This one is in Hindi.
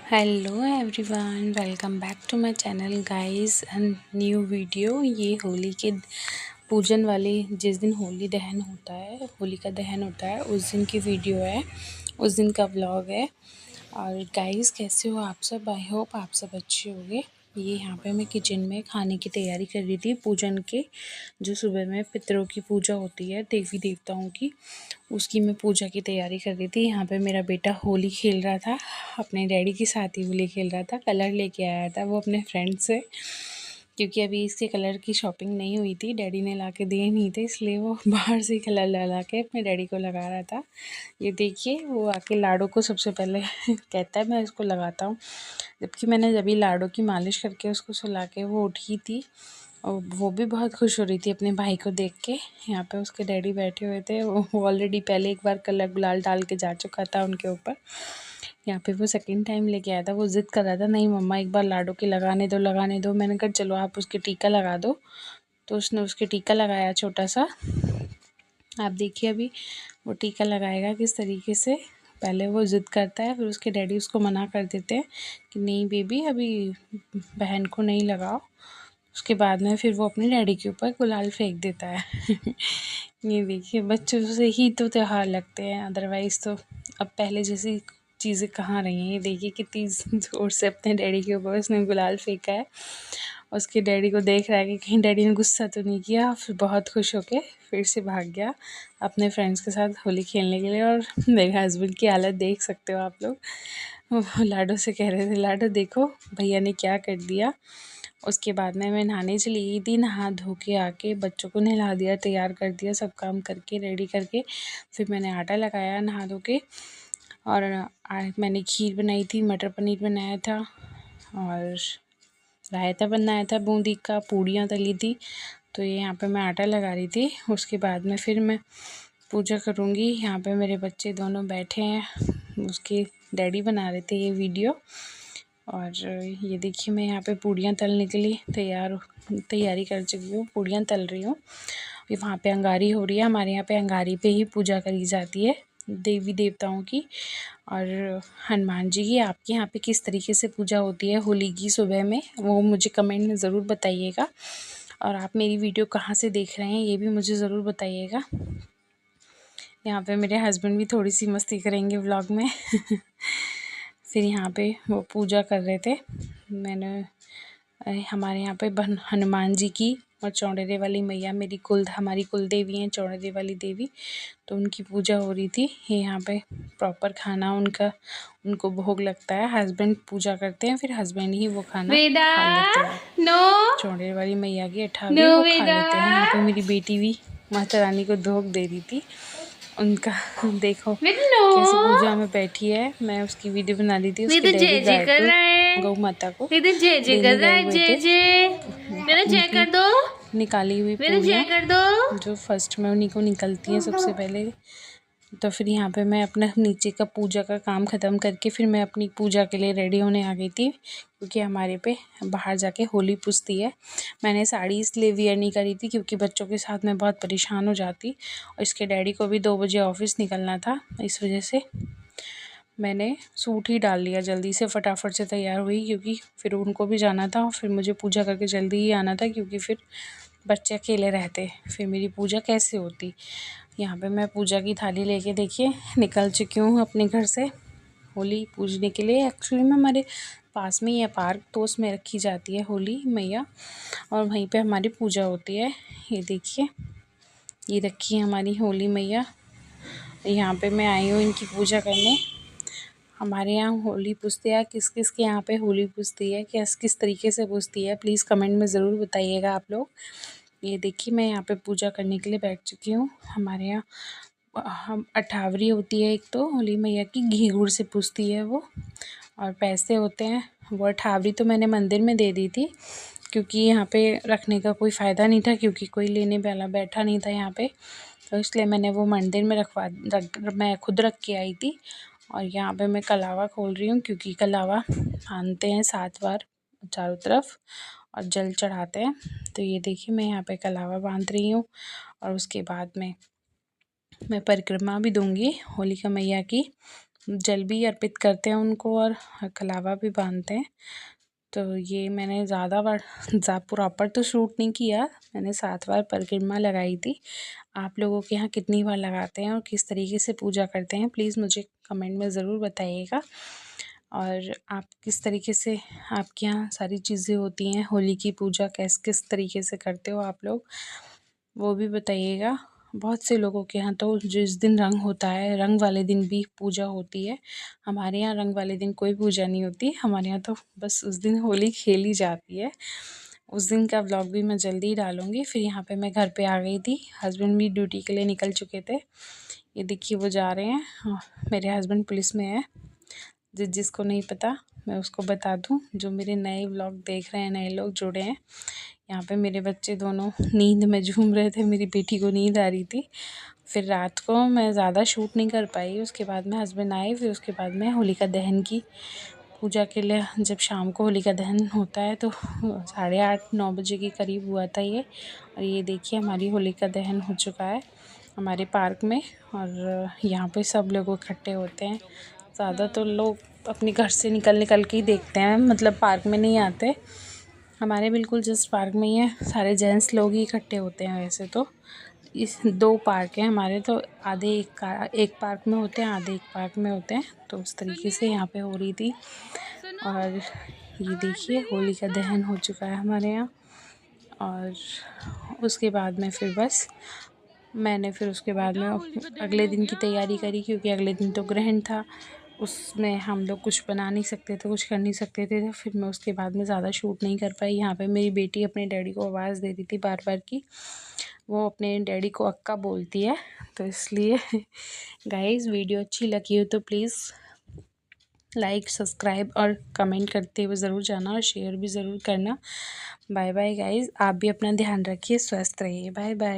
Hello everyone, welcome back to my channel guys and new video. ये होली के पूजन वाले, जिस दिन होली दहन होता है, होली का दहन होता है, उस दिन की वीडियो है, उस दिन का व्लॉग है। और गाइस, कैसे हो आप सब? आई होप आप सब अच्छे होंगे। ये यहाँ पे मैं किचन में खाने की तैयारी कर रही थी पूजन के, जो सुबह में पितरों की पूजा होती है, देवी देवताओं की, उसकी मैं पूजा की तैयारी कर रही थी। यहाँ पे मेरा बेटा होली खेल रहा था, अपने डैडी के साथ ही होली खेल रहा था। कलर लेके आया था वो अपने फ्रेंड से, क्योंकि अभी इसके कलर की शॉपिंग नहीं हुई थी, डैडी ने ला के दिए नहीं थे, इसलिए वो बाहर से कलर ला के अपने डैडी को लगा रहा था। ये देखिए, वो आके लाडो को सबसे पहले कहता है मैं इसको लगाता हूँ, जबकि मैंने जब लाडो की मालिश करके उसको सुला के वो उठी थी, और वो भी बहुत खुश हो रही थी अपने भाई को देख के। यहाँ पे उसके डैडी बैठे हुए थे, वो ऑलरेडी पहले एक बार कलर गुलाल डाल के जा चुका था उनके ऊपर। यहाँ पे वो सेकंड टाइम लेके आया था। वो ज़िद कर रहा था, नहीं मम्मा एक बार लाडो की लगाने दो लगाने दो। मैंने कहा चलो आप उसके टीका लगा दो, तो उसने उसके टीका लगाया छोटा सा। आप देखिए अभी वो टीका लगाएगा किस तरीके से। पहले वो ज़िद करता है, फिर उसके डैडी उसको मना कर देते हैं कि नहीं बेबी, अभी बहन को नहीं लगाओ। उसके बाद में फिर वो अपने डैडी के ऊपर गुलाल फेंक देता है। ये देखिए, बच्चों से ही तो त्यौहार लगते हैं, अदरवाइज़ तो अब पहले जैसी चीज़ें कहाँ रही हैं। ये देखिए कितनी ज़ोर से अपने डैडी के ऊपर उसने गुलाल फेंका है। उसके डैडी को देख रहा है कि कहीं डैडी ने गुस्सा तो नहीं किया। फिर बहुत खुश होके फिर से भाग गया अपने फ्रेंड्स के साथ होली खेलने के लिए। और मेरे हस्बैंड की हालत देख सकते हो आप लोग। वो लाडो से कह रहे थे, लाडो देखो भैया ने क्या कर दिया। उसके बाद में मैं नहाने चली गई थी, नहा धो के आके बच्चों को नहला दिया, तैयार कर दिया, सब काम करके रेडी करके फिर मैंने आटा लगाया नहा धो के। और आज मैंने खीर बनाई थी, मटर पनीर बनाया था, और रायता बनाया था बूंदी का, पूड़ियाँ तली थी। तो ये यहाँ पे मैं आटा लगा रही थी। उसके बाद में फिर मैं पूजा करूँगी। यहाँ पे मेरे बच्चे दोनों बैठे हैं, उसके डैडी बना रहे थे ये वीडियो। और ये देखिए, मैं यहाँ पे पूड़ियाँ तलने के लिए तैयारी कर चुकी हूँ, पूड़ियाँ तल रही हूँ। वहाँ पे अंगारी हो रही है, हमारे यहाँ पे अंगारी पे ही पूजा करी जाती है देवी देवताओं की और हनुमान जी की। आपके यहाँ पे किस तरीके से पूजा होती है होली की सुबह में, वो मुझे कमेंट में ज़रूर बताइएगा। और आप मेरी वीडियो कहाँ से देख रहे हैं ये भी मुझे ज़रूर बताइएगा। यहाँ पे मेरे हस्बैंड भी थोड़ी सी मस्ती करेंगे व्लॉग में। फिर यहाँ पे वो पूजा कर रहे थे। हमारे यहाँ पे हनुमान जी की और चौड़ेरे वाली मैया हमारी कुल देवी हैं, चौड़ेरे वाली देवी, तो उनकी पूजा हो रही थी। यहाँ पे प्रॉपर खाना उनको भोग लगता है। हस्बैंड पूजा करते हैं, फिर हस्बैंड ही वो खाना खा लेते हैं। चौड़ेरे वाली मैया की 28वीं वो खा लेते हैं। यहाँ पे मेरी बेटी भी माता रानी को भोग दे रही थी उनका। देखो कैसे पूजा में बैठी है, मैं उसकी वीडियो बना ली थी। उसके डैडी गाय को, गौ माता को देने गए हुए थे। निकाली हुई पूड़ियाँ जो फर्स्ट में उन्हीं को निकलती हैं सबसे पहले। तो फिर यहाँ पे मैं अपना नीचे का पूजा का काम ख़त्म करके फिर मैं अपनी पूजा के लिए रेडी होने आ गई थी, क्योंकि हमारे पे बाहर जाके होली पूजती है। मैंने साड़ी इसलिए वियर नहीं करी थी क्योंकि बच्चों के साथ मैं बहुत परेशान हो जाती, और इसके डैडी को भी 2 बजे ऑफिस निकलना था, इस वजह से मैंने सूट ही डाल लिया, जल्दी से फटाफट से तैयार हुई, क्योंकि फिर उनको भी जाना था और फिर मुझे पूजा करके जल्दी ही आना था, क्योंकि फिर बच्चे अकेले रहते, फिर मेरी पूजा कैसे होती। यहाँ पे मैं पूजा की थाली लेके देखिए निकल चुकी हूँ अपने घर से होली पूजने के लिए। एक्चुअली में हमारे पास में ही है पार्क, तो उसमें रखी जाती है होली मैया और वहीं पे हमारी पूजा होती है। ये देखिए, ये रखी है हमारी होली मैया। यहाँ पे मैं आई हूँ इनकी पूजा करने। हमारे यहाँ होली पूजती है, किस किस के यहाँ पे होली पूजती है, किस तरीके से पूजती है, प्लीज़ कमेंट में ज़रूर बताइएगा आप लोग। ये देखिए, मैं यहाँ पे पूजा करने के लिए बैठ चुकी हूँ। हमारे यहाँ हम 28वीं होती है, एक तो होली मैया की घी गुड़ से पूजती है वो, और पैसे होते हैं वो 28वीं तो मैंने मंदिर में दे दी थी, क्योंकि यहाँ पे रखने का कोई फ़ायदा नहीं था, क्योंकि कोई लेने वाला बैठा नहीं था यहाँ पे, तो इसलिए मैंने वो मंदिर में मैं खुद रख के आई थी। और यहाँ पे मैं कलावा खोल रही हूँ, क्योंकि कलावा बांधते हैं 7 बार चारों तरफ और जल चढ़ाते हैं। तो ये देखिए, मैं यहाँ पे कलावा बांध रही हूँ, और उसके बाद में मैं परिक्रमा भी दूंगी होलिका मैया की। जल भी अर्पित करते हैं उनको और कलावा भी बांधते हैं। तो ये मैंने ज़्यादा बार प्रॉपर तो शूट नहीं किया, मैंने 7 बार परिक्रमा लगाई थी। आप लोगों के यहाँ कितनी बार लगाते हैं और किस तरीके से पूजा करते हैं, प्लीज़ मुझे कमेंट में ज़रूर बताइएगा। और आप किस तरीके से आपके यहाँ सारी चीज़ें होती हैं, होली की पूजा किस तरीके से करते हो आप लोग, वो भी बताइएगा। बहुत से लोगों के यहाँ तो जिस दिन रंग होता है, रंग वाले दिन भी पूजा होती है। हमारे यहाँ रंग वाले दिन कोई पूजा नहीं होती, हमारे यहाँ तो बस उस दिन होली खेली जाती है। उस दिन का व्लॉग भी मैं जल्दी ही डालूँगी। फिर यहाँ पे मैं घर पे आ गई थी, हस्बैंड भी ड्यूटी के लिए निकल चुके थे। ये देखिए वो जा रहे हैं। मेरे हस्बैंड पुलिस में है। जिसको नहीं पता मैं उसको बता दूं, जो मेरे नए व्लॉग देख रहे हैं, नए लोग जुड़े हैं। यहाँ पे मेरे बच्चे दोनों नींद में झूम रहे थे, मेरी बेटी को नींद आ रही थी। फिर रात को मैं ज़्यादा शूट नहीं कर पाई। उसके बाद में हस्बैंड आए, फिर उसके बाद में होलिका दहन की पूजा के लिए जब शाम को होलिका दहन होता है तो 8:30-9 बजे के करीब हुआ था ये। और ये देखिए हमारी होलिका दहन हो चुका है हमारे पार्क में। और यहाँ पे सब लोग इकट्ठे होते हैं। ज़्यादा तो लोग अपने घर से निकल के ही देखते हैं, मतलब पार्क में नहीं आते। हमारे बिल्कुल जस्ट पार्क में ही है, सारे जेंट्स लोग ही इकट्ठे होते हैं। वैसे तो इस 2 पार्क हैं हमारे, तो आधे एक पार्क में होते हैं, आधे एक पार्क में होते हैं। तो उस तरीके से यहाँ पे हो रही थी। और ये देखिए होली का दहन हो चुका है हमारे यहाँ। और उसके बाद में फिर बस मैंने फिर उसके बाद में अगले दिन की तैयारी करी, क्योंकि अगले दिन तो ग्रहण था। उसमें हम लोग कुछ बना नहीं सकते थे, कुछ कर नहीं सकते थे। तो फिर मैं उसके बाद में ज़्यादा शूट नहीं कर पाई। यहाँ पे मेरी बेटी अपने डैडी को आवाज़ दे रही थी बार बार की, वो अपने डैडी को अक्का बोलती है। तो इसलिए गाइज़ वीडियो अच्छी लगी हो तो प्लीज़ लाइक, सब्सक्राइब और कमेंट करते हुए ज़रूर जाना, और शेयर भी ज़रूर करना। बाय बाय गाइज़, आप भी अपना ध्यान रखिए, स्वस्थ रहिए। Bye bye.